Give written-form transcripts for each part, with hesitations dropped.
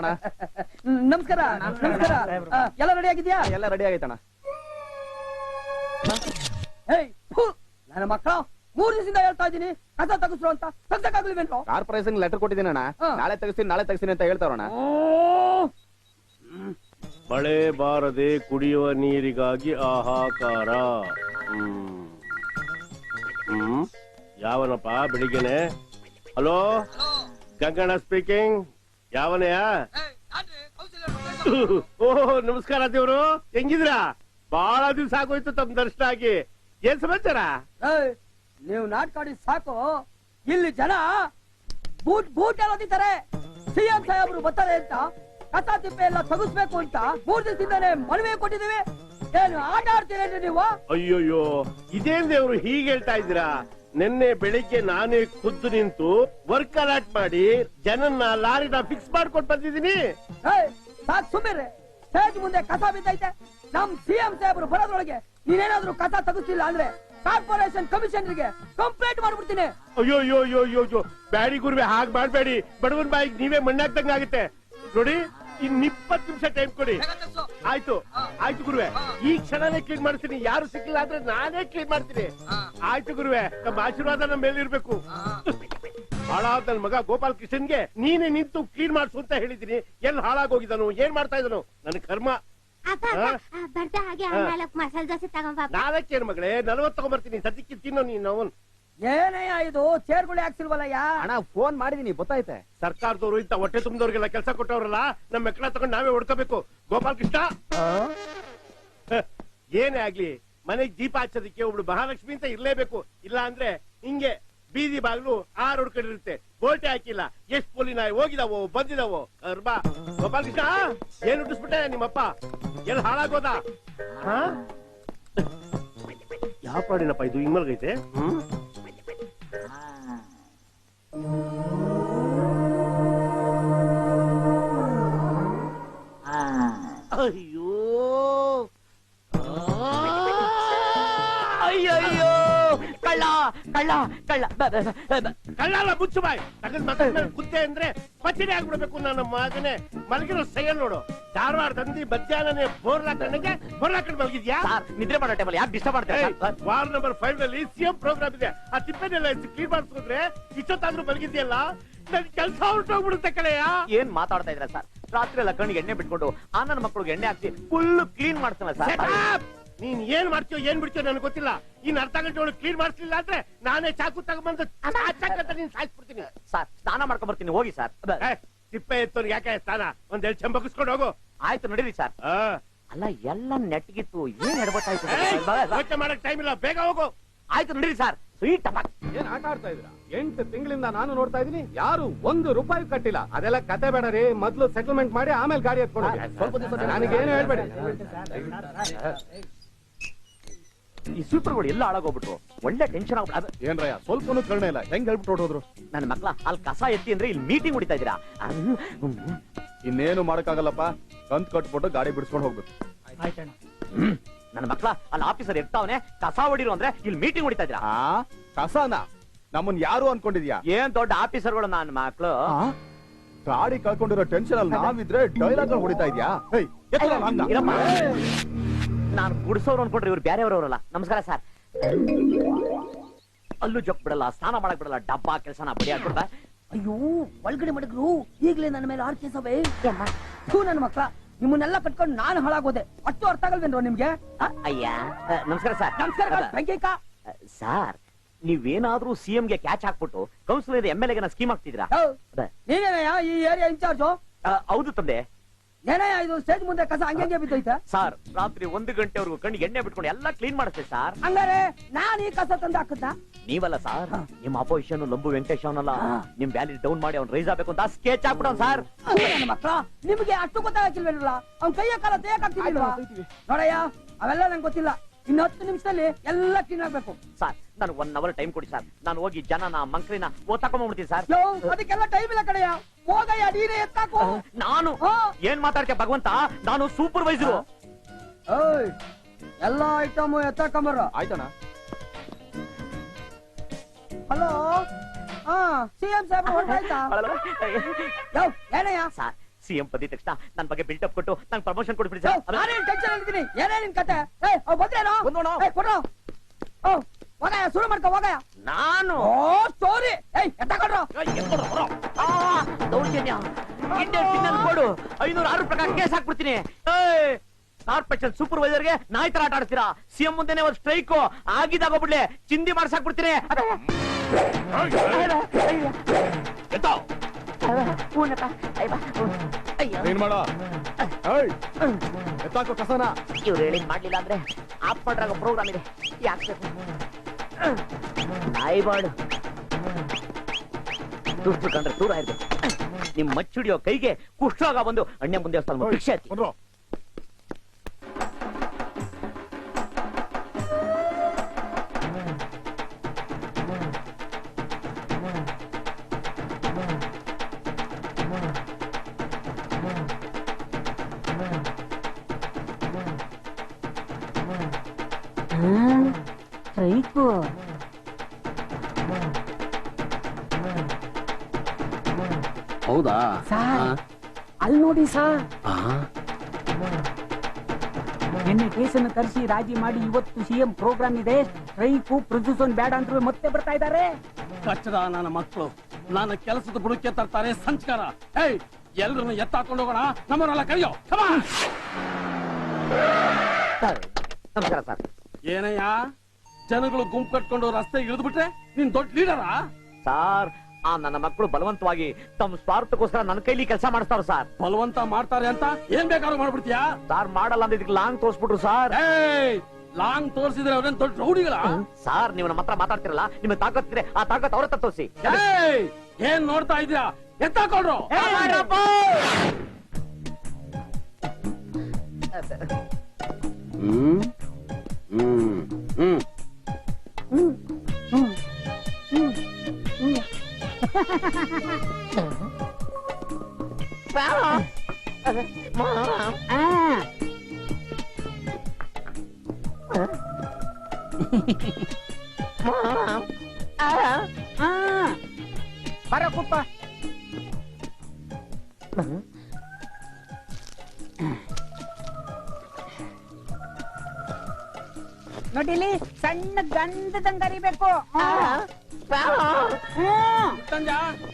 ಅಣ್ಣ. ನಮಸ್ಕಾರ ನಮಸ್ಕಾರ. ಎಲ್ಲ ರೆಡಿ ಆಗಿದ್ಯಾ? ಎಲ್ಲ ರೆಡಿ ಆಗೈತಣ್ಣ. ನನ್ನ ಮಕ್ಕಳು 3 ದಿವಸದಿಂದ ಹೇಳ್ತಾ ಇದ್ದೀನಿ ಕಸ ತೆಗಿಸ್ರು ಅಂತ, ತೆಗ್ಸಕ್ಕಾಗ್ಲಿಲ್ವೇನ್ರೋ? ಕಾರ್ಪೊರೇಷನ್ ಲೆಟರ್ ಕೊಟ್ಟಿದ್ದೀನಿ ಅಣ್ಣ, ನಾಳೆ ತೆಗಿಸ್ತೀನಿ ಅಂತ ಹೇಳ್ತಾರಣ್ಣ. ಮಳೆ ಬಾರದೆ ಕುಡಿಯುವ ನೀರಿಗಾಗಿ ಹಾಹಾಕಾರ. ಯಾವನಪ್ಪ ಬೆಳಿಗ್ಗೆನೆ? Hello, Ganganna speaking. ಯಾವನೆಯಾ? ಓಹ್ ನಮಸ್ಕಾರ ದೇವ್ರು, ಹೆಂಗಿದ್ರಾ? ಬಹಳ ದಿವ್ಸ ಆಗೋಯ್ತು ತಮ್ಮ ದರ್ಶನ ಆಗಿ. ಏನ್ ಸಮಾಚಾರ? ನೀವು ನಾಟ್ಕಾಡಿ ಸಾಕು, ಇಲ್ಲಿ ಜನ ಬೂಟ್ ಬೂಟ್ ಎಲ್ಲ ಓದಿತಾರೆ. ಸಿಎಂ ಸಾಹೇಬ್ರು ಬರ್ತಾರೆ ಅಂತ ಕಸ ತಿಪ್ಪೆ ಎಲ್ಲ ತೆಗಿಸ್ಬೇಕು ಅಂತ 3 ದಿವಸದಿಂದಾನೆ ಮನವಿ ಕೊಟ್ಟಿದ್ದೀವಿ. ಏನು ಆಟ ಆಡ್ತೀರೇನ್ರಿ ನೀವು? ಅಯ್ಯೋಯ್ಯೋ, ಇದೇನ್ ದೇವ್ರು ಹೀಗೆ ಹೇಳ್ತಾ ಇದ್ದೀರಾ? ನಿನ್ನೆ ಬೆಳಿಗ್ಗೆ ನಾನೇ ಖುದ್ದು ನಿಂತು ವರ್ಕ್ ಅಲಾಟ್ ಮಾಡಿ ಜನನ್ನ ಲಾರಿನ ಫಿಕ್ಸ್ ಮಾಡ್ಕೊಂಡು ಬಂದಿದ್ದೀನಿ. ಸಾಕ್ ಸುಮ್ಮಿರ್ರಿ, ಸ್ಟೇಜ್ ಮುಂದೆ ಕಸ ಬಿದ್ದೈತೆ. ನಮ್ ಸಿಎಂ ಸಾಹೇಬ್ರು ಬರೋದ್ರೊಳಗೆ ನೀನೇನಾದ್ರೂ ಕಸ ತೆಗಿಸ್ತಿಲ್ಲ ಅಂದ್ರೆ ಕಾರ್ಪೊರೇಷನ್ ಕಮಿಷನರ್ಗೆ ಕಂಪ್ಲೇಂಟ್ ಮಾಡ್ಬಿಡ್ತೀನಿ. ಅಯ್ಯೋ ಅಯ್ಯೋ ಅಯ್ಯೋ ಅಯ್ಯೋ, ಬ್ಯಾಡಿ ಗುರುವೆ ಹಾಗೆ ಮಾಡ್ಬೇಡಿ. ಬಡವನ್ ಬಾಯಿಗೆ ನೀವೇ ಮಣ್ಣಾಗ್ದಂಗ ಆಗುತ್ತೆ ನೋಡಿ. ಇನ್ 20 ನಿಮಿಷ ಟೈಮ್ ಕೊಡಿ. ಆಯ್ತು ಆಯ್ತು ಗುರುವೆ, ಈ ಕ್ಷಣನೇ ಕ್ಲೀನ್ ಮಾಡ್ತೀನಿ. ಯಾರು ಸಿಕ್ಕಿಲ್ಲ ಅಂದ್ರೆ ನಾನೇ ಕ್ಲೀನ್ ಮಾಡ್ತೀನಿ. ಆಯ್ತು ಗುರುವೆ, ನಮ್ಮ ಆಶೀರ್ವಾದ ನಮ್ಮ ಮೇಲೆ ಇರ್ಬೇಕು. ಹಾಳಾದ ನನ್ ಮಗ ಗೋಪಾಲ್ ಕೃಷ್ಣನ್ಗೆ ನೀನೇ ನಿಂತು ಕ್ಲೀನ್ ಮಾಡ್ಸು ಅಂತ ಹೇಳಿದೀನಿ. ಎಲ್ಲಿ ಹಾಳಾಗೋಗಿದ್ದಾನು, ಏನ್ ಮಾಡ್ತಾ ಇದ್ದಾನು? ನನ್ ಕರ್ಮ. ನಾಲ್ಕೇನು ಮಗಳೇ, 40 ತಗೊಂಡ್ಬರ್ತೀನಿ. ಸದ್ಯಕ್ಕೆ ತಿನ್ನೋ ನೀನು. ಅವನ್ ಏನಯ್ಯ ಇದು ಚೇರ್ಗಳು ಹಾಕ್ಸಿಲ್ವಲ್ಲಯ್ಯ? ಅಣ್ಣ ಫೋನ್ ಮಾಡಿದೀನಿ, ಗೊತ್ತಾಯ್ತೆ. ಸರ್ಕಾರದವರು ಇಂತ ಹೊಟ್ಟೆ ತುಂಬಿದವ್ರಿಗೆಲ್ಲ ಕೆಲಸ ಕೊಟ್ಟವ್ರಲ್ಲ, ನಮ್ಮ ಮಕ್ಕಳ ತಗೊಂಡು ನಾವೇ ಹೊಡ್ಕೋಬೇಕು. ಗೋಪಾಲ್ ಕೃಷ್ಣ, ಏನೇ ಆಗ್ಲಿ ಮನೆಗ್ ದೀಪ ಹಚ್ಚೋದಕ್ಕೆ ಒಬ್ಳು ಮಹಾಲಕ್ಷ್ಮಿ ಅಂತ ಇರ್ಲೇಬೇಕು. ಇಲ್ಲ ಅಂದ್ರೆ ಹಿಂಗೆ ಬೀದಿ ಬಾಗ್ಲು 6 ಹೊಡ್ಕೊಂಡಿರುತ್ತೆ. ಬೋಲ್ಟೆ ಹಾಕಿಲ್ಲ. ಎಷ್ಟ್ ಪೊಲಿ ನಾಯಿ ಹೋಗಿದಾವೋ ಬಂದಿದಾವೋ. ಕರ್ಬಾ ಗೋಪಾಲ್ ಕೃಷ್ಣ, ಏನ್ ಹುಟ್ಟಿಸ್ಬಿಟ್ಟೆ ನಿಮ್ಮಪ್ಪ? ಎಲ್ಲಿ ಹಾಳಾಗೋದ? ಯಾವ ಪ್ರಾಣಿನಪ್ಪ ಇದು ಹಿಂಗ್ ಮಲ್ಗೈತೆ? ಅಯ್ಯೋ ಅಯ್ಯಯ್ಯೋ, ಕಳ್ಳ ಕಳ್ಳ ಕಳ್ಳ ಕಳ್ಳಲ್ಲ, ಮುಚ್ಚು ಬಾಯ್. ತಗದ್ ಮಕ್ಕಳ ಕುತ್ತೆ ಅಂದ್ರೆ ಪಚಿಡಿ ಆಗ್ಬಿಡ್ಬೇಕು. ನನ್ನ ಮಗನೇ ಮಲಗಿರೋ ಸೈಯಲ್ ನೋಡು. ಧಾರವಾಡ ತಂದಿ ಮಧ್ಯಾಹ್ನನೇ ಬೋರ್ಲಾಕಂಡಂಗೆ ಬೋರ್ಲಾಕಂಡ್ ಮಲಗಿದ್ಯಾ? ನಿದ್ರೆ ಮಾಡೋ ಟೈಮಲ್ಲಿ ಯಾಕೆ ಡಿಸ್ಟರ್ಬ್ ಮಾಡ್ತಾರೆ? ವಾರ್ಡ್ ನಂಬರ್ 5 ನಲ್ಲಿ ಸಿಎಂ ಪ್ರೋಗ್ರಾಮ್ ಇದೆ. ಆ ತಿಪ್ಪೆನೆಲ್ಲ ಕ್ಲೀನ್ ಮಾಡಿಸ್ಕೊಂಡ್ರೆ ಇಷ್ಟೊತ್ತಾದ್ರೂ ಮಲಗಿದ್ಯಲ್ಲ. ನನ್ ಕೆಲಸ ಹೊರಟೋಗ್ಬಿಡುತ್ತೆ ಕಳೆಯ. ಏನ್ ಮಾತಾಡ್ತಾ ಇದ್ರ ಸರ್? ರಾತ್ರಿ ಎಲ್ಲ ಕಣ್ಣಿಗೆ ಎಣ್ಣೆ ಬಿಟ್ಕೊಂಡು ಆ ನನ್ನ ಮಕ್ಕಳಿಗೆ ಎಣ್ಣೆ ಹಾಕಿ ಫುಲ್ ಕ್ಲೀನ್ ಮಾಡ್ತಾನೆ ಸರ್. ನೀನ್ ಏನ್ ಮಾಡ್ತೀಯೋ ಏನ್ ಬಿಡ್ತೀಯೋ ನನಗೆ ಗೊತ್ತಿಲ್ಲ. ಇನ್ ಅರ್ಧ ಗಂಟೆ ಒಳಗೆ ಕ್ಲೀನ್ ಮಾಡಿಸ್ಲಿಲ್ಲ ಅಂದ್ರೆ ನಾನೇ ಚಾಕು ತಗೊಂಡ್ಬಂದು ನೀನ್ ಸಾಯಿಸ್ಬಿಡ್ತೀನಿ. ಸರ್ ಸ್ನಾನ ಮಾಡ್ಕೊಂಡ್ ಬರ್ತೀನಿ, ಹೋಗಿ ಸರ್. ತಿಪ್ಪೆ ಎತ್ತೋರ್ ಯಾಕೆ ಸ್ನಾನ? ಒಂದೆರಡು ಚಂಬಗಿಸ್ಕೊಂಡು ಹೋಗು. ಆಯ್ತು ನಡೀರಿ ಸರ್. ಅಲ್ಲ ಎಲ್ಲ ನೆಟ್ಗಿತ್ತು, ಏನ್ ಎಡಬಟ್ಟಾಯ್ತು? ಯೋಚನೆ ಮಾಡಕ್ ಟೈಮ್ ಇಲ್ಲ, ಬೇಗ ಹೋಗು. ಆಯ್ತು ನಡೀರಿ ಸರ್. ಸ್ವೀಟ್ ಏನ್ ಆಟ ಆಡ್ತಾ ಇದ್ರ? 8 ತಿಂಗಳಿಂದ ನಾನು ನೋಡ್ತಾ ಇದೀನಿ, ಯಾರು 1 ರೂಪಾಯಿ ಕಟ್ಟಿಲ್ಲ. ಅದೆಲ್ಲ ಕತೆ ಬೇಡ ರೀ, ಮೊದ್ಲು ಸೆಟಲ್ಮೆಂಟ್ ಮಾಡಿ ಆಮೇಲೆ ಗಾಡಿ ಎತ್ಕೊಂಡು ಸ್ವಲ್ಪ ದಿವಸ ನನಗೇನು ಹೇಳ್ಬೇಡಿ. ಈ ಸ್ವೀಪರ್ಗಳು ಎಲ್ಲ ಹಾಳಾಗೋಗ್ಬಿಟ್ರು. ಒಳ್ಳೆ ಟೆನ್ಷನ್ ಆಗ್ಬಿಟ್ಟು. ಏನ್ರಯ್ಯ ಸ್ವಲ್ಪನೂ ಕರ್ಣ ಇಲ್ಲ, ಹೆಂಗ್ ಹೇಳ್ಬಿಟ್ಟು ಹೊಡೋದ್ರು? ನನ್ನ ಮಕ್ಳ ಅಲ್ಲಿ ಕಸ ಎತ್ತಿ ಅಂದ್ರೆ ಇಲ್ಲಿ ಮೀಟಿಂಗ್ ಹೊಡಿತಾ ಇದ್ದೀರಾ? ಇನ್ನೇನು ಮಾಡಕ್ಕಾಗಲ್ಲಪ್ಪ, ಕಂತ್ ಕಟ್ಬಿಟ್ಟು ಗಾಡಿ ಬಿಡಿಸ್ಕೊಂಡು ಹೋಗ್ಬೇಕು. ನನ್ನ ಮಕ್ಳ ಅಲ್ಲಿ ಆಫೀಸರ್ ಇರ್ತಾವನೆ, ಕಸ ಹೊಡಿರು ಅಂದ್ರೆ ಇಲ್ಲಿ ಮೀಟಿಂಗ್ ಹೊಡಿತಾ ಇದ್ದೀರಾ? ಕಸನ ನಮ್ಮನ್ ಯಾರು ಅನ್ಕೊಂಡಿದ್ಯಾ? ಏನ್ ದೊಡ್ಡ ಆಫೀಸರ್ಗಳು ನನ್ನ ಮಕ್ಳು. ಗಾಡಿ ಕಳ್ಕೊಂಡಿರೋ ಟೆನ್ಷನ್ ಅಲ್ಲಿ ನಾವಿದ್ರೆ ಡೈಲಾಗ್ ಹೊಡಿತಾ ಇದ್ಯಾ? ನಾನು ಗುಡಿಸೋರು ಅನ್ಕೊಂಡ್ರೆ ಇವ್ರು ಬೇರೆಯವ್ರವರಲ್ಲ. ನಮಸ್ಕಾರ ಸರ್. ಅಲ್ಲೂ ಜೊಕ್ ಬಿಡಲ್ಲ, ಸ್ನಾನ ಮಾಡಕ್ ಬಿಡಲ್ಲ, ಡಬ್ಬಾ ಕೆಲಸನ ಬಡಿ ಹಾಕೊಡ್ದ. ಅಯ್ಯೋ ಒಳಗಡೆ ಮಡಗ್ರು ಈಗಲೇ ನನ್ನ ಮೇಲೆ ಆರ್ತಿಸವೇ. ನನ್ನ ಮಕ್ಕಳ ನಿಮ್ಮನ್ನೆಲ್ಲ ಕಟ್ಕೊಂಡು ನಾನು ಹಾಳಾಗೋದೆ. ಅಷ್ಟು ಅರ್ಥ ಆಗಲ್ವೇನ್ರೋ ನಿಮ್ಗೆ? ಅಯ್ಯ ನಮಸ್ಕಾರ ಸರ್. ನಮಸ್ಕಾರ ಸರ್. ನೀವೇನಾದ್ರೂ ಸಿಎಂಗೆ ಕ್ಯಾಚ್ ಹಾಕ್ಬಿಟ್ಟು ಕೌನ್ಸಿಲರ್ MLA ಗೆ ಸ್ಕೀಮ್ ಹಾಕ್ತಿದ್ರಾ? ನೀನೇನಯ್ಯ ಈ ಏರಿಯಾ ಇನ್ಚಾರ್ಜು? ಹೌದು ತಂದೆ. ಏನಯ್ಯ ಇದು ಸ್ಟೇಜ್ ಮುಂದೆ ಕಸ ಹಂಗೆ ಬಿದ್ದೈತೆ? ಸರ್ ರಾತ್ರಿ 1 ಗಂಟೆವರೆಗೂ ಕಣ್ಣಿಗೆ ಎಣ್ಣೆ ಬಿಟ್ಕೊಂಡು ಎಲ್ಲ ಕ್ಲೀನ್ ಮಾಡಿಸ್ತೆ ಸರ್. ಹಂಗಾರೆ ನಾನು ಈ ಕಸ ತಂದು ಹಾಕುತ್ತ? ನೀವಲ್ಲ ಸರ್, ನಿಮ್ಮ ಅಪೋಸಿಷನ್ ಲಂಬು ವೆಂಕಟೇಶ್ ಅವನಲ್ಲ, ನಿಮ್ ವ್ಯಾಲಿ ಡೌನ್ ಮಾಡಿ ಅವ್ನು ರೈಸ್ ಆಗ್ಬೇಕು ಅಂತ ಸ್ಕೆಚ್ ಹಾಕ್ಬಿಡ ಸರ್. ನನ್ನ ಮಕ್ಕಳ ನಿಮ್ಗೆ ಅಷ್ಟು ಗೊತ್ತಾಗಿಲ್ವೇನಲ್ಲ? ಅವ್ನ ಕೈಯ ಕಾಲ ತೇಯಕ್ಕಾಗ್ತಿಲ್ವಾ? ನೋಡಯ್ಯ ಅವೆಲ್ಲ ನಂಗೆ ಗೊತ್ತಿಲ್ಲ. ಇನ್ನು 10 ನಿಮಿಷದಲ್ಲಿ ಎಲ್ಲ ಕ್ಲೀನ್ ಆಗ್ಬೇಕು ಸರ್. ನಾನು 1 ಅವರ್ ಟೈಮ್ ಕೊಡಿ ಸರ್. ನಾನು ಹೋಗಿ ಜನನ ಮಂಕ್ರಿನ ಓದ್ತಾಕೊಂಡ್ಬಿಡ್ತೀನಿ ಸರ್. ಅದಕ್ಕೆಲ್ಲ ಟೈಮ್ ಇಲ್ಲ ಕಡೆಯ. ಹೋಗಯ್ಯ ನೀನೇ ಎತ್ತಾಕು. ನಾನು ಏನ್ ಮಾತಾಡ್ತೀಯ ಭಗವಂತ? ನಾನು ಸೂಪರ್ವೈಸರು. ಎಲ್ಲ ಐಟಮ್ ಎತ್ತಾಕೊಂಬರ. ಆಯ್ತಣ್ಣ. ಹಲೋ, ಸಿಎಂ ಸಾಹೇಬ್ ಹೊರಟಾಯ್ತಾ? ಏನಯ್ಯ? ಸಿಎಂ ಪದಿ ತಕ್ಷಣ ನನ್ ಬಗ್ಗೆ ಬಿಲ್ಟಪ್ ಕೊಟ್ಟು ನಂಗೆ ಪ್ರಮೋಷನ್ ಕೊಟ್ಬಿಡಿ ಸರ್. ನಾನೇನ್ ಟೆನ್ಷನ್ ಇದ್ದೀನಿ, ಏನೇನಿನ್ ಕತೆ? ಬಂದ್ರೇನೋ ಕೊಡ್ರೋ. ಹೋಗಯ್ಯ, ಶುರು ಮಾಡ್ಕೊ ಹೋಗಯ್ಯ. ನಾನು ಸ್ಟೋರಿ ಎತ್ತಕೊಡ್ರು. ದೌರ್ಜನ್ಯ ಕೊಡು 506 ಪ್ರಕಾರ ಕೇಸ್ ಹಾಕ್ಬಿಡ್ತೀನಿ. ಕಾರ್ಪೊರೇಷನ್ ಸೂಪರ್ವೈಸರ್ಗೆ ನಾಯಿ ತರ ಆಟ ಆಡ್ತೀರಾ. ಸಿಎಂ ಮುಂದೆನೆ ಒಂದು ಸ್ಟ್ರೈಕ್ ಆಗಿದಾಗೋಗ್ಬಿಡ್ಲೆ ಚಿಂದಿ ಮಾಡ್ಸಾಕ್ಬಿಡ್ತೀನಿ. ಏನ್ ಮಾಡೋ ಎತ್ತಾಕೋ ಕಸನ. ಇವ್ರು ಹೇಳಿದ್ ಮಾಡ್ಲಿಲ್ಲ ಅಂದ್ರೆ ಆಫ್ ಮಾಡ್ರಾಗ ಪ್ರೋಗ್ರಾಮ್ ಇದೆ. ಯಾಕೆ ನಾಯಿ ಮಾಡು ದುಡ್ಡು ಕಂಡ್ರೆ ದೂರ ಇರ್ಬೇಕು. ನಿಮ್ ಮಚ್ಚುಡಿಯೋ ಕೈಗೆ ಕುಷ್ಠರೋಗ ಬಂದು ಅಣ್ಣ ಮುಂದೆ ಭಿಕ್ಷೆ ಹತ್ತಿ. ಹೌದಾ ಅಲ್ಲಿ ನೋಡಿ ಸರ್, ನಿನ್ನೆ ಕೇಸನ್ನು ತರಿಸಿ ರಾಜಿ ಮಾಡಿ ಇವತ್ತು ಸಿಎಂ ಪ್ರೋಗ್ರಾಮ್ ಇದೆ. ಸ್ಟ್ರೈಕು ಪ್ರೊಡ್ಯೂಸನ್ ಬೇಡ ಅಂತ ಮತ್ತೆ ಬರ್ತಾ ಇದ್ದಾರೆ. ಕಚ್ಚಡ ನನ್ನ ಮಕ್ಕಳು ನನ್ನ ಕೆಲಸದ ಬುಡಕ್ಕೆ ತರ್ತಾರೆ ಸಂಸ್ಕಾರ. ಎಲ್ರನ್ನು ಎತ್ತಾಕೊಂಡು ಹೋಗೋಣ, ನಮ್ಮನ್ನೆಲ್ಲ ಕರೆಯೋ. ನಮಸ್ಕಾರ ಸರ್. ಏನಯ್ಯ ಜನಗಳು ಗುಂಪು ಕಟ್ಕೊಂಡು ರಸ್ತೆ ಇಳಿದ್ಬಿಟ್ರೆ ನೀನ್ ದೊಡ್ಡ ಲೀಡರಾ? ಸಾರ್ ಆ ನನ್ನ ಮಕ್ಕಳು ಬಲವಂತವಾಗಿ ತಮ್ಮ ಸ್ವಾರ್ಥಕ್ಕೋಸ್ಕರ ನನ್ನ ಕೈಲಿ ಕೆಲಸ ಮಾಡಿಸ್ತಾರ ಸರ್. ಬಲವಂತ ಮಾಡ್ತಾರೆ ಅಂತ ಏನ್ ಬೇಕಾದ್ರೂ ಮಾಡ್ಬಿಡ್ತೀಯಾ? ಸಾರ್ ಮಾಡಲ್ಲ ಅಂತ ಇದಕ್ಕೆ ಲಾಂಗ್ ತೋರ್ಸ್ಬಿಟ್ರು ಸರ್. ಲಾಂಗ್ ತೋರಿಸಿದ್ರೆ ಅವ್ರೇನ್ ದೊಡ್ಡ ರೌಡಿಗಳ? ಸಾರ್ ನೀವು ನಮ್ಮ ಹತ್ರ ಮಾತಾಡ್ತಿರಲ್ಲ, ನಿಮ್ಗೆ ತಾಕತ್ತಿದ್ರೆ ಆ ತಾಕತ್ ಅವ್ರ ಹತ್ರ ತೋರಿಸಿ. ಏನ್ ನೋಡ್ತಾ ಇದ್ಯಾ? ಎತ್ತಾಕೊಳ್ರು. ಬರ ಕುಪ್ಪ. ನೋಡಿಲಿ ಸಣ್ಣ ಗಂಧದಂಗ ಅರಿಬೇಕು.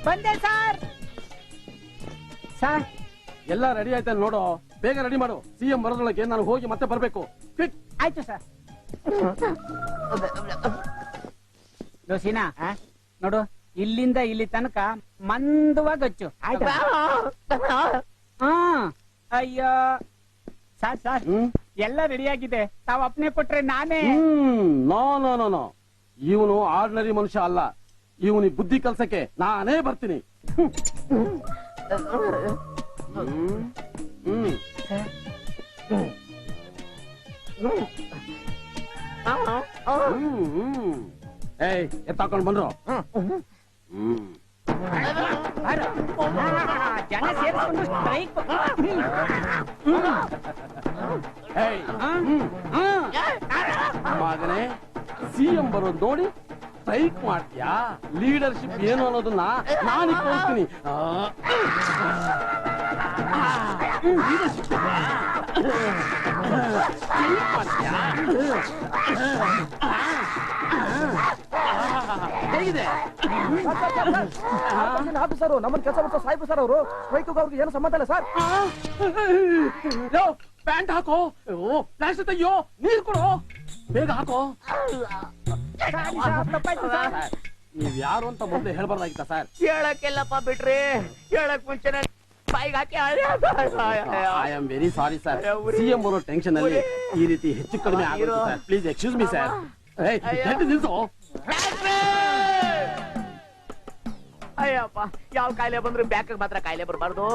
ಬಂದೆ ಸರ್. ಸರ್ ಎಲ್ಲ ರೆಡಿ ಆಯ್ತಾ ನೋಡು, ಬೇಗ ರೆಡಿ ಮಾಡು. ಸಿಎಂ ಬರೋದ್ರೊಳಗೆ ನಾನು ಹೋಗಿ ಮತ್ತೆ ಬರ್ಬೇಕು. ಆಯ್ತು ಸರ್. ದೋಸಿನಾ ನೋಡು, ಇಲ್ಲಿಂದ ಇಲ್ಲಿ ತನಕ ಮಂದವಾಗಿ ಹಚ್ಚು. ಅಯ್ಯೋ ಸರ್ ಸರ್ ಎಲ್ಲ ರೆಡಿ ಆಗಿದೆ, ತಾವ್ ಅಪ್ನೆ ಕೊಟ್ರೆ ನಾನೇ. ನೋ ನೋ ನೋ ನೋ, ಇವನು ಆರ್ಡಿನರಿ ಮನುಷ್ಯ ಅಲ್ಲ. ಇವನಿಗೆ ಬುದ್ಧಿ ಕಲ್ಸಕ್ಕೆ ನಾನೇ ಬರ್ತೀನಿ. ಎತ್ತಾಕೊಂಡು ಬಂದ್ರು. ಜನ ಸೇರಿಸ್ಕೊಂಡು ಸ್ಟ್ರೈಕ್. ಮಗನೇ, ಸಿಎಂ ಬರೋದು ನೋಡಿ ಸ್ಟ್ರೈಕ್ ಮಾಡ್ತೀಯಾ? ಲೀಡರ್ಶಿಪ್ ಏನು ಅನ್ನೋದನ್ನ ನಾನು ತೋರಿಸ್ತೀನಿ. ಹೇಗಿದೆ ಆಫೀಸರು ನಮ್ಮನ್ನ ಕೆಲಸ ಮಾಡ್ತಾ ಸಾಯ್ಬು ಸರ್ ಅವರು. ಸ್ಟ್ರೈಕ್ ಅವ್ರಿಗೆ ಏನು ಸಂಬಂಧ ಇಲ್ಲ ಸರ್. ಪ್ಯಾಂಟ್ ಹಾಕೋ, ಪ್ಲಾಸ್ಟಿಕ್ ತೆಗಿಯೋ, ನೀರ್ ಕೊಡು, ಬೇಗ ಹಾಕೋ. ನೀವ್ ಯಾರು ಅಂತ ಮೊದಲೇ ಹೇಳ್ಬಾರ್ದಾಗಿತ್ತ ಸರ್? ಹೇಳಕ್ಕೆಲ್ಲಪ್ಪ ಬಿಟ್ರಿ, ಹೇಳಕ್ ಮುಂಚೆನೆ ಬಾಯಿಗೆ ಹಾಕಿ. I am very sorry sir. CM ಬರೋ ಟೆನ್ಷನ್ ಅಲ್ಲಿ ಈ ರೀತಿ ಹೆಚ್ಚು ಕಡಿಮೆ ಆಗುತ್ತೆ sir. Please excuse me sir. ನಿಲ್ಸು. ಅಯ್ಯಪ್ಪ, ಯಾವ ಕಾಯಿಲೆ ಬಂದ್ರೆ ಬ್ಯಾಕ್ ಮಾತ್ರ ಕಾಯಿಲೆ ಬರಬಾರ್ದು.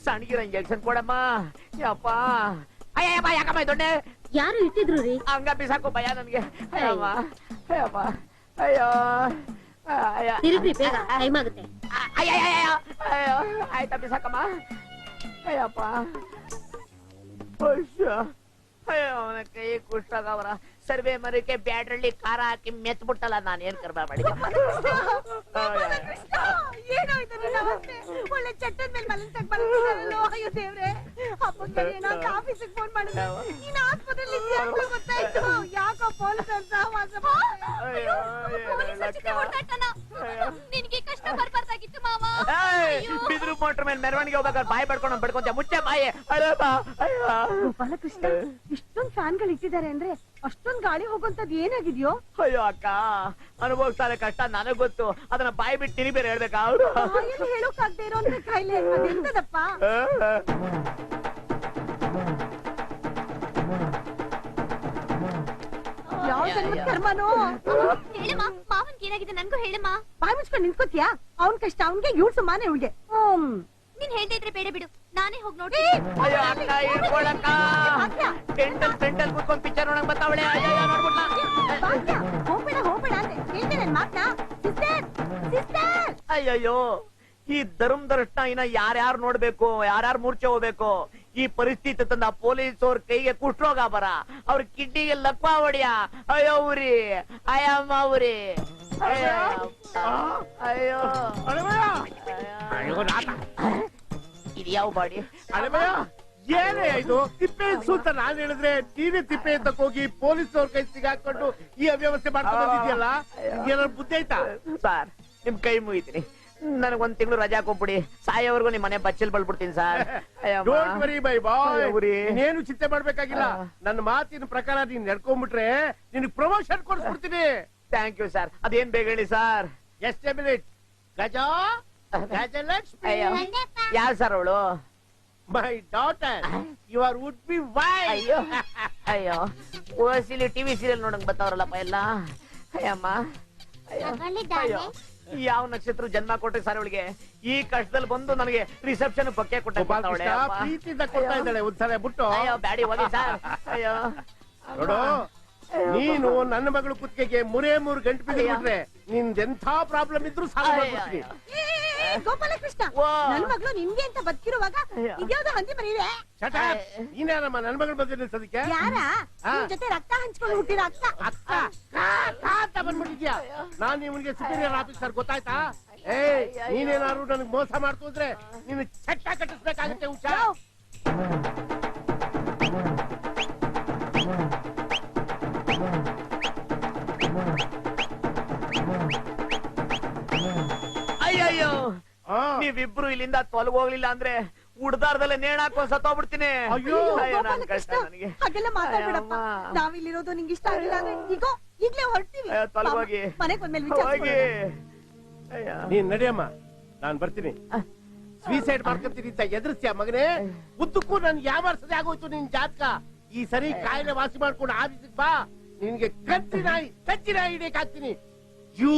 ಸಣ್ಣಗಿರ ಇಂಜೆಕ್ಷನ್ ಕೊಡಮ್ಮ. ಯಪ್ಪ ಅಯ್ಯಪ್ಪ, ಯಾಕಮ್ಮ ದೊಡ್ಡೆ ಯಾರು ಇಟ್ಟಿದ್ರು ರೀ? ಹಂಗ ಬಿಸಾಕು ಭಯ ನನ್ಗೆ. ಅಯ್ಯಮ್ಮ ಅಯ್ಯಪ್ಪ, ಅಯ್ಯೋ ತಿರುಗ್ರಿ, ಬೇಗ ಟೈಮ್ ಆಗುತ್ತೆ. ಅಯ್ಯೋ ಆಯ್ತಾ ಬಿಸಾಕಮ್ಮ. ಅಯ್ಯಪ್ಪ, ಅಯ್ಯೋ ಅವನ ಕೈ ಕುಷ್ಟಾಗವರ ಸರ್ವೆ ಮರಕ್ಕೆ ಬ್ಯಾಡ್ರಲ್ಲಿ ಖಾರ ಹಾಕಿ ಮೆತ್ಬಿಟ್ಟಲ್ಲ ನಾನು ಏನ್ ಕರ್ಮ ಮಾಡಿದೆ. ಏನೋ ಇದು ನಿನ್ನ ಅವಸ್ಥೆ. ಒಳ್ಳೆ ಚಟ್ಟದ ಮೇಲೆ ಮಲಗ್ತಕ್ ಬರ್ತಿದಾರಲ್ಲೋ. ಅಯ್ಯೋ ದೇವ್ರೆ, ಹಬ್ಬಕ್ಕೆ ಏನೋ ಆಫೀಸಿಗೆ ಫೋನ್ ಮಾಡಿದ್ರೆ ನೀನು ಆಸ್ಪತ್ರೆಯಲ್ಲಿ ಇದೆಯಾ ಅಂತ ಗೊತ್ತಾಯ್ತು. ಯಾಕೋ ಪೊಲೀಸರು ಸಹವಾಸ ನಿನ್ಗೆ ಕಷ್ಟ ಬರ್ಬಾರ್ದಾಗಿತ್ತು ಮಾವ. ಬಿದ್ರು ಮೋಟ್ರ್ ಮೇಲೆ ಮೆರವಣಿಗೆ ಹೋಗ್ಬೇಕಾದ್ರೆ ಬಾಯಿ ಪಡ್ಕೊಂಡು ಪಡ್ಕೊಂತ ಮುಚ್ಚೆ ಬಾಯಿ. ಬಾಲಕೃಷ್ಣ, ಇಷ್ಟೊಂದು ಫ್ಯಾನ್ಗಳು ಇಟ್ಟಿದ್ದಾರೆ ಅಂದ್ರೆ ಅಷ್ಟೊಂದ್ ಗಾಳಿ ಹೋಗುವಂತದ್ ಏನಾಗಿದ್ಯೋ? ಅಯ್ಯೋ ಅಕ್ಕ, ಅನುಭವಿಸ್ತಾರೆ ಕಷ್ಟ ನನಗ್ ಗೊತ್ತು. ಅದನ್ನ ಬಾಯಿ ಬಿಟ್ಟು ತಿನಿ ಬೇರೆ ಹೇಳ್ಬೇಕಾ? ಬಾಯಲ್ಲಿ ಹೇಳೋಕಾಗ್ದೇ ಇರೋ ಅಂತ ಕಾಯಿಲೆ ಅದೆಂತದಪ್ಪ? ಯಾವ ಜನ್ಮದ ಕರ್ಮನೋ? ಹೇಳಮ್ಮ, ಮಾವನ್ಗೆ ಏನಾಗಿದೆ ನನ್ಗೂ ಹೇಳಮ್ಮ. ಬಾಯಿ ಮುಚ್ಕೊಂಡು ನಿಂತ್ಕೋತಿಯಾ? ಅವ್ನ್ ಕಷ್ಟ ಅವ್ನ್ಗೆ, ಇವ್ಳ್ ಸುಮಾನೆ ಇವ್ಳಿಗೆ. ನೀನ್ ಹೇಳ್ತಾ ಇದ್ರೆ ಬೇಡ ಬಿಡು, ನಾನೇ ಹೋಗ್ ನೋಡಿ. ಅಯ್ಯೋ ಅಕ್ಕ, ಇಟ್ಕೊಳಕ್ಕ. ಪೆಂಟಲ್ ಕೂತ್ಕೊಂಡ್ ಪಿಕ್ಚರ್ ನೋಡಕ್ ಬರ್ತಾವಳೆ. ಅಯ್ಯೋ ನೋಡ್ಬಿಟ್ಲ. ಹೋಗ್ಬೇಡ ಹೋಗ್ಬೇಡ ಅಂತ ಹೇಳ್ತೇನೆ ನನ್ ಮಾತ್ನ. ಸಿಸ್ಟರ್ ಸಿಸ್ಟರ್, ಅಯ್ಯಯ್ಯೋ, ಈ ಧರ್ಮದರ್ಶನ ಇನ್ನ ಯಾರ್ಯಾರು ನೋಡ್ಬೇಕು, ಯಾರ್ಯಾರು ಮೂರ್ಛೆ ಹೋಗ್ಬೇಕು. ಈ ಪರಿಸ್ಥಿತಿ ತಂದ ಪೊಲೀಸ್ ಅವ್ರ ಕೈಗೆ ಕುಷ್ಠರೋಗ ಬರ, ಅವ್ರ ಕಿಡ್ನಿಗೆ ಲಕ್ವ ಹೊಡಿಯ. ಅಯ್ಯೋ ಉರಿ, ಅಯ್ಯಮ್ಮ ಉರಿ. ಅಯ್ಯೋ ಇದ್ಯಾವ ಬಾಡಿ? ಅಳೆಮಯ್ಯ, ಏನೇ ಇದು? ತಿಪ್ಪೆ ಸೂತ ನಾನ್ ಹೇಳಿದ್ರೆ ನೀನೇ ತಿಪ್ಪೆ ಅಂತ ಹೋಗಿ ಪೊಲೀಸ್ ಅವ್ರ ಕೈ ಸಿಗಾಕೊಂಡು ಈ ಅವ್ಯವಸ್ಥೆ ಮಾಡ್ಕೊಂಡು ಬಂದಿದ್ಯಲ್ಲ, ಏನಾದ್ರು ಬುದ್ಧಿ ಆಯ್ತಾ? ಸರ್, ನಿಮ್ ಕೈ ಮುಗಿತೀನಿ. ನನಗೊಂದ್ ತಿಂಗಳು ರಜಾ ಕೊಟ್ಬಿಡಿ. ಸಾಯೋವರೆಗೂ ನಿಮ್ ಮನೆ ಬಚ್ಚಲ್ ಬಳ್ಬಿಡ್ತೀನಿ sir. Don't worry bye bye, ಉರಿ. ನೀನೇನು ಚಿಂತೆ ಮಾಡ್ಬೇಕಾಗಿಲ್ಲ. ನನ್ನ ಮಾತಿನ ಪ್ರಕಾರ ನೀನ್ ನಡ್ಕೊಂಡ್ಬಿಟ್ರೆ ನಿನಗೆ ಪ್ರಮೋಷನ್ ಕೊಡ್ಸ್ಬಿಡ್ತೀನಿ. Thank you sir. ಅದೇನ್ ಬೇಗ ಹೇಳಿ ಸರ್. ಎಷ್ಟೇ ಮಿನಿಟ್ ಗಜ ಗಜಲಕ್ಷ್ಮಿ. ಯಾರು ಸರ್ ಅವಳು? My daughter, your would be wife. ಅಯ್ಯೋ ಅಯ್ಯೋ, ಓಸಿಲಿ ಟಿವಿ ಸೀರಿಯಲ್ ನೋಡಂಗ್ ಬರ್ತಾವ್ರಲ್ಲಪ್ಪ ಎಲ್ಲ. ಅಯ್ಯಮ್ಮ, ಅಯ್ಯೋ, ಯಾವ ನಕ್ಷತ್ರ ಜನ್ಮ ಕೊಟ್ರಿ ಸರ್ ಅವಳಿಗೆ? ಈ ಕಷ್ಟದಲ್ಲಿ ಬಂದು ನನಗೆ ರಿಸೆಪ್ಷನ್ ಬೊಕ್ಕೆ ಕೊಟ್ಟವಳೆ. ಪ್ರೀತಿಯಿಂದ ಕೊಡ್ತಾ ಇದ್ದಾಳೆ. ಒಂದ್ಸಲ ಬಿಟ್ಟು ಅಯ್ಯೋ ಬ್ಯಾಡಿ ಹೋಗಿ ಸರ್. ಅಯ್ಯೋ ನೋಡು, ನೀನು ನನ್ನ ಮಗಳು ಕುತ್ತಿಗೆಗೆ 3 ಗಂಟೆ ಬಿದ್ದುಬಿಟ್ರೆ ನಿಂದೆಂಥ ಪ್ರಾಬ್ಲಮ್ ಇದ್ರು ಸಾಲ್ವ್ ಮಾಡ್ಬಿಡ್ತೀನಿ. ಗೋಪಾಲಕೃಷ್ಣ, ವಾ. ನನ್ ಮಗಳು ನಿನ್ಗೆ ಅಂತ ಬದುಕಿರುವಾಗ ಇದ್ಯಾವ್ದು ಹಂದಿ ಮರಿದೆ? ಶಟ, ನೀನೇನಮ್ಮ ನನ್ನ ಮಗಳು ಬಂದು ನಿಲ್ಸೋದಕ್ಕೆ? ಯಾರ ನಿನ್ ಜೊತೆ ರಕ್ತ ಹಂಚ್ಕೊಂಡು ಹುಟ್ಟಿದ ಅಕ್ಕ? ಅಕ್ಕ ಅಂತ ಬಂದ್ಬಿಟ್ಟಿದ್ಯಾ? ನಾನ್ ಇವನಿಗೆ ಸುಪೀರಿಯರ್ ಆಫೀಸರ್, ಗೊತ್ತಾಯ್ತಾ? ಏ, ನೀನೇನಾದ್ರು ನನಗೆ ಮೋಸ ಮಾಡ್ತು ಅಂದ್ರೆ ನೀನು ಚಟ್ಟ ಕಟ್ಟಿಸ್ಬೇಕಾಗತ್ತೆ. ಹುಷಾರ್. ಅಯ್ಯಯ್ಯೋ, ಆ. ನೀವಿಬ್ರು ಇಲ್ಲಿಂದ ತೊಲಗೋಗ್ಲಿಲ್ಲ ಅಂದ್ರೆ ಉಡ್ದಾರ್ದಲ್ಲೇ ನೇಣ್ ಹಾಕೊಂಡ್ ಸತ್ತೋಗ್ಬಿಡ್ತೀನಿ. ಅಯ್ಯೋ. ಅಯ್ಯೋ, ನನ್ ಕಷ್ಟ ಗೋಪಾಲಕೃಷ್ಣ, ನನಗೆ. ಹಾಗೆಲ್ಲ ಮಾತಾಡ್ಬೇಡಪ್ಪ. ಅಯ್ಯಮ್ಮ. ನಾವಿಲ್ಲಿರೋದು ನಿಂಗೆ ಇಷ್ಟ ಆಗಿಲ್ಲ ಅಂದ್ರೆ ಈಗ ಈಗ್ಲೇ ಹೊರಡ್ತೀವಿ. ಅಯ್ಯೋ, ತೊಲಗೋಗಿ. ಮನೆಗ್ ಬಂದ್ಮೇಲೆ ಹೋಗಿ. ವಿಚಾರಿಸ್ಕೊಳ್ಳೋಣ. ಅಯ್ಯೋ. ನೀನ್ ನಡಿಯಮ್ಮ, ನಾನ್ ಬರ್ತೀನಿ. ಸ್ವೀಸೈಡ್ ಮಾಡ್ಕೊತೀನಿ ಅಂತ ಎದುರಿಸ್ತೀಯ ಮಗನೇ? ಉದ್ದಕ್ಕೂ ನನ್ ಯಾವಾರ್ಸದೆ ಆಗೋಯ್ತು ನಿನ್ ಜಾತಕ. ಈ ಸರಿ ಕಾಯಿಲೆ ವಾಸಿ ಮಾಡ್ಕೊಂಡು ಆಫೀಸಿಗೆ ಬಾ. ನಿನ್ಗೆ ಕಚ್ಚಿ ನಾಯಿ ಹಿಡಿಯಕ್ ಹಾಕ್ತೀನಿ. ಯೂ